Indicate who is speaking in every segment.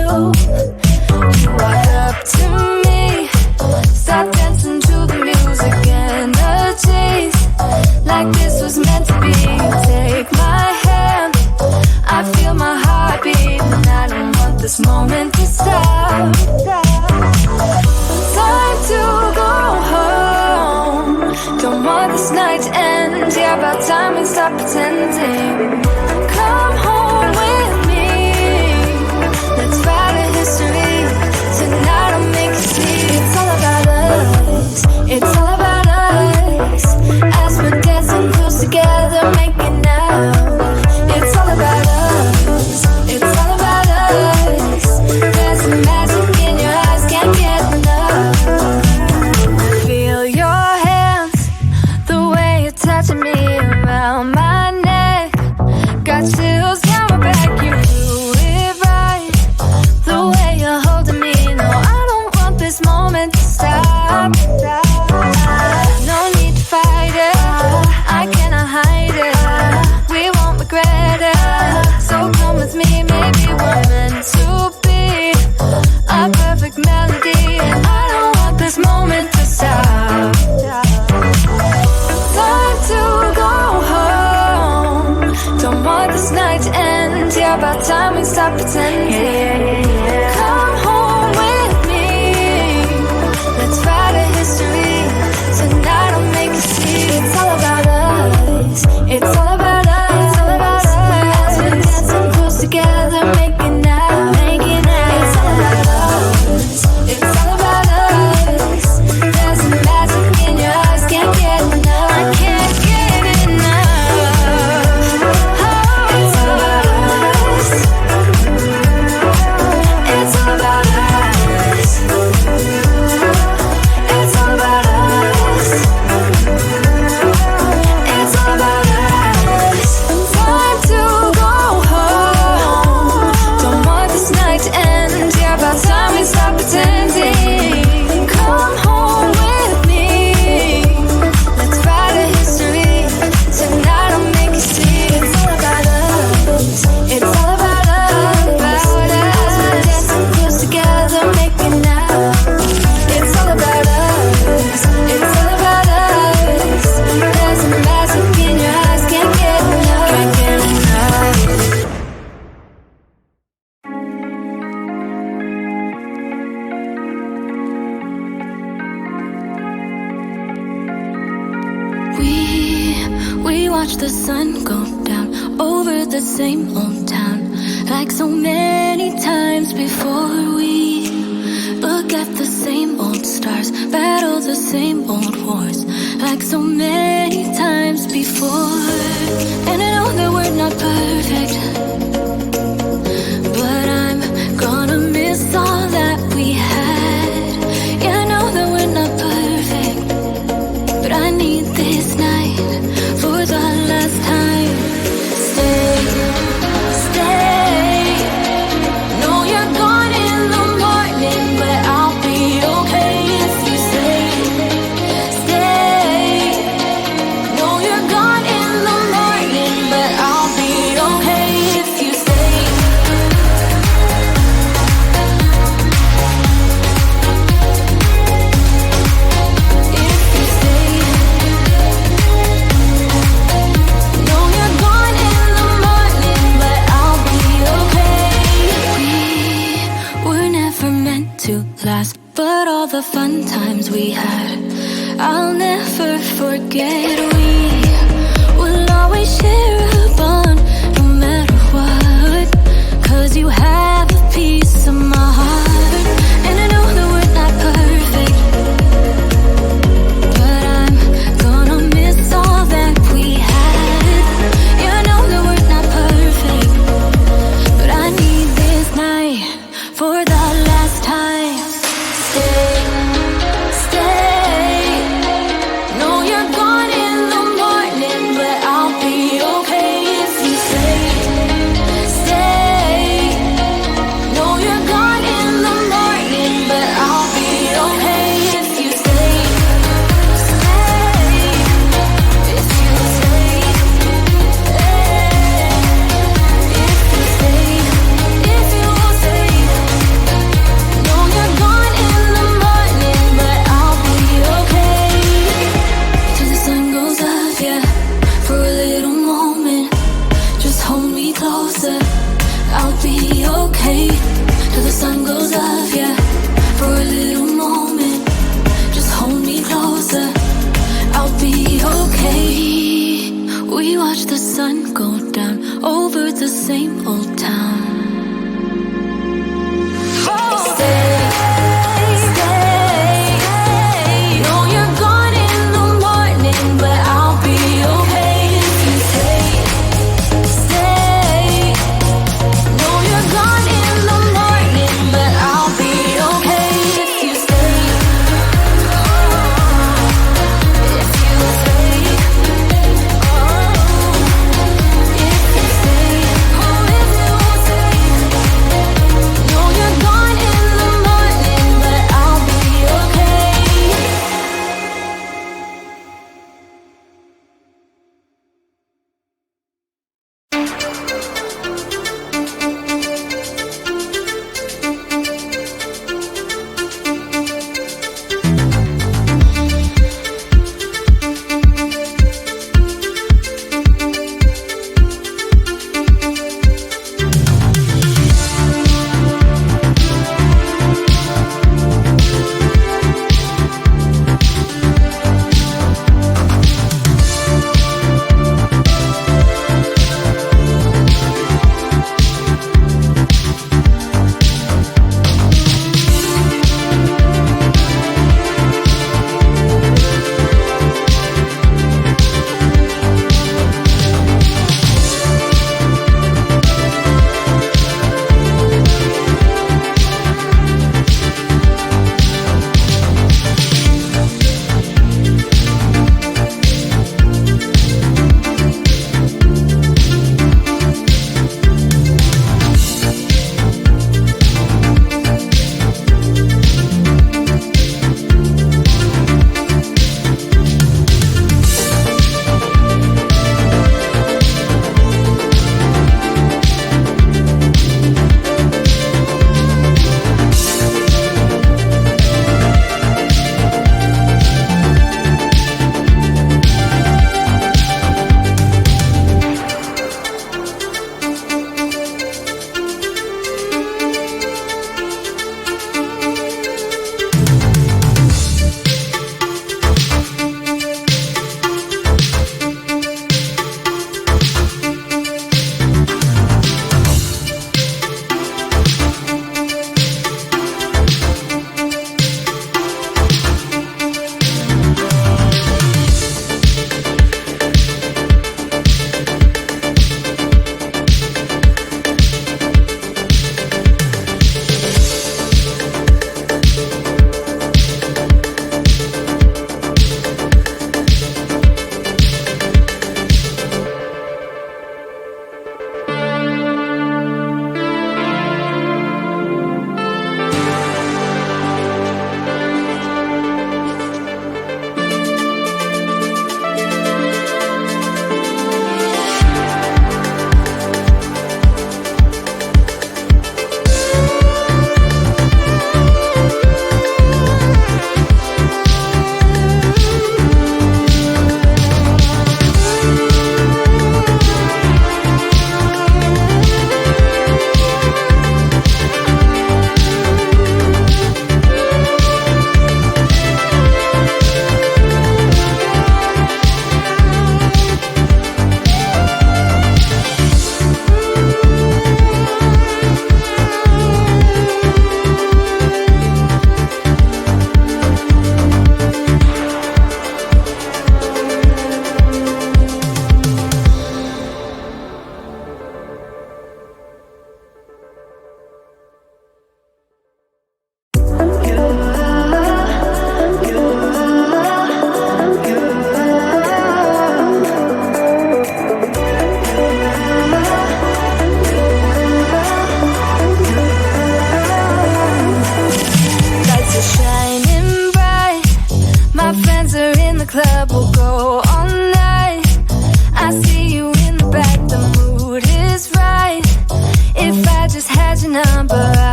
Speaker 1: You walked up to me, start dancing to the music and the chase, like this was meant to be. Take my hand, I feel my heart beat, and I don't want this moment to stop. Time to go home, don't want this night to end. Yeah, about time we stop pretending. Come home with me, let's write a history. Tonight I'll make you see. It's all about us, it's all about us. As we're dancing close together, making out. It's all about us, it's all about us. There's some magic in your eyes, can't get enough. Feel your hands, the way you're touching me around my neck. Got chills down my back, you do it right. The way you're holding me, no, I don't want this moment to stop. No need to fight it, I cannot hide it. We won't regret it, so come with me. Maybe we're meant to be a perfect melody, and I don't want this moment to stop. Time to go home, don't want this night to end. Yeah, about time we stop pretending. Come home with me, let's write a history. Tonight I'll make you see. It's all about us, it's all about us, it's all about us. As we're dancing close together, making out, making out. It's all about us, it's all about us. There's some magic in your eyes, can't get enough. I can't get enough. Oh, it's all about us, it's all about us. It's all about us, it's all about us. Time to go home, don't want this night to end. Yeah, about time we stop pretending. Come home with me, let's write a history. Tonight I'll make you see. It's all about us, it's all about us, about us. We're dancing close together, making out. It's all about us, it's all about us. There's some magic in your eyes, can't get enough, can't get enough. We watch the sun go down over the same old town, like so many times before. We look at the same old stars, battle the same old wars, like so many times before. And I know that we're not perfect, but I'm gonna miss all that we had. Yeah, I know that we're not perfect, but I need this night for the last time. Stay, stay. Know you're gone in the morning, but I'll be okay if you stay. Stay. Know you're gone in the morning, but I'll be okay if you stay. If you stay. Know you're gone in the morning, but I'll be okay. We were never meant to last, but all the fun times we had, I'll never forget. We will always share a bond, no matter what, 'cause you have a piece of my heart. And I know that we're not perfect, but I'm gonna miss all that we had. Yeah, I know that we're not perfect, but I need this night for the last time. Stay, stay. Know you're gone in the morning, but I'll be okay if you stay. Stay. Know you're gone in the morning, but I'll be okay if you stay. Stay. If you stay. If you stay. If you stay.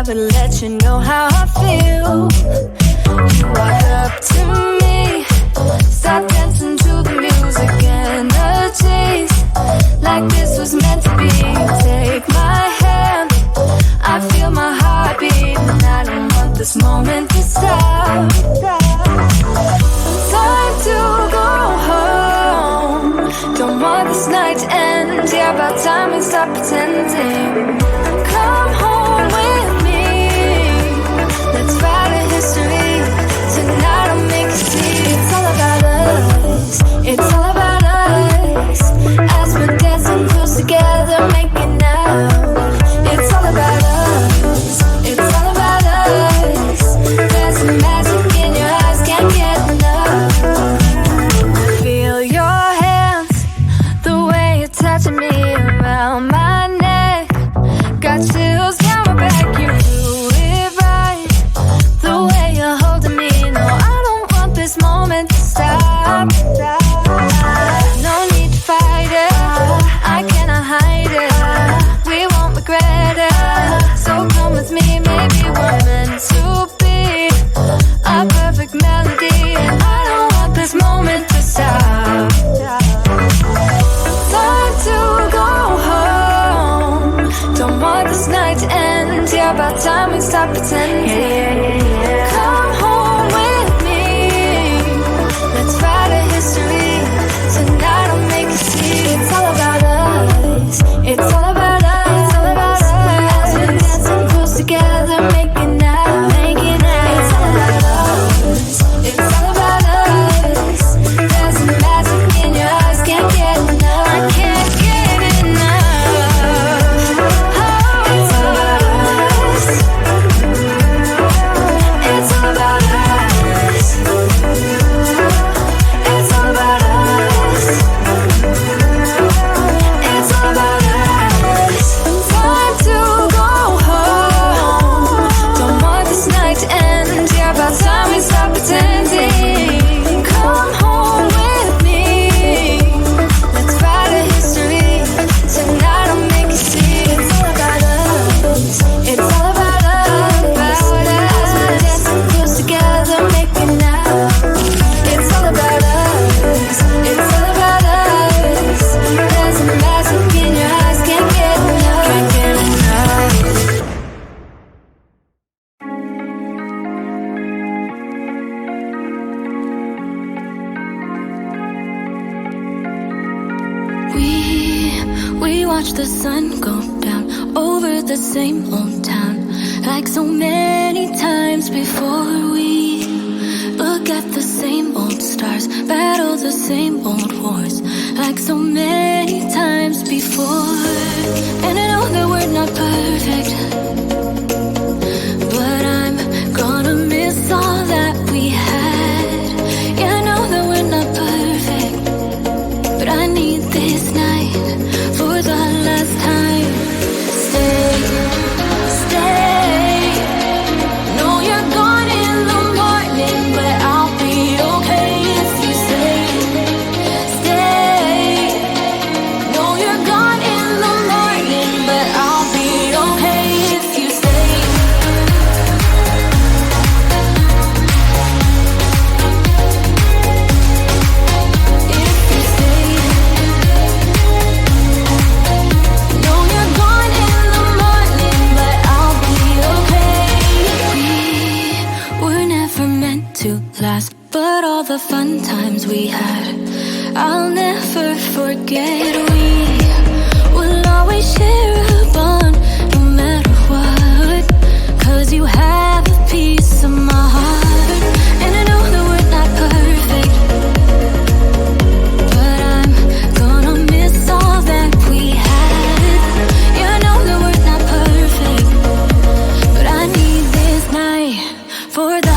Speaker 1: but let you know how I feel. You walk up to me, start dancing to the music and the chase, like this was meant to be. Take my hand, I feel my heart beat, and I don't want this moment to stop. Time to go home, don't want this night to end. Yeah, about time we stop pretending. Come home with me, let's write a history. Tonight I'll make you see. It's all about us, it's all about us. As we're dancing close together, making out. It's all about us, it's all about us. There's some magic in your eyes, can't get enough. Feel your hands, the way you're touching me around my neck. Got chills down my back, you do it right. The way you're holding me, no, I don't want this moment to stop. No need to fight it, I cannot hide it. We won't regret it, so come with me, maybe we're meant to be. A perfect melody, and I don't want this moment to stop. Time to go home, don't want this night to end. Yeah, about time we stop pretending. Come home with me, let's write a history. Tonight I'll make you see. It's all about us, it's all about us. As we're dancing close together, making out, making out. It's all about us, it's all about us. There's some magic in your eyes, can't get enough. I can't get enough. Oh, it's all about us, it's all about us. It's all about us, it's all about us. Time to go home, don't want this night to end. Yeah, about time we stop pretending. Come home with me, let's write a history. Tonight I'll make you see. It's all about us, it's all about us. As we're dancing close together, making out. It's all about us, it's all about us. There's a magic in your eyes, can't get enough, can't get enough. We watch the sun go down over the same old town, like so many times before. We look at the same old stars, battle the same old wars, like so many times before. And I know that we're not perfect, but I'm gonna miss all that we had. Yeah, I know that we're not perfect, but I need this night for the last time. Stay, stay. Know you're gone in the morning, but I'll be okay if you stay. Stay. Know you're gone in the morning, but I'll be okay if you stay. If you stay. Know you're gone in the morning, but I'll be okay. We were never meant to last, but all the fun times we had, I'll never forget. We will always share a bond, no matter what, 'cause you have a piece of my heart. And I know that we're not perfect, but I'm gonna miss all that we had. Yeah, I know that we're not perfect, but I need this night for the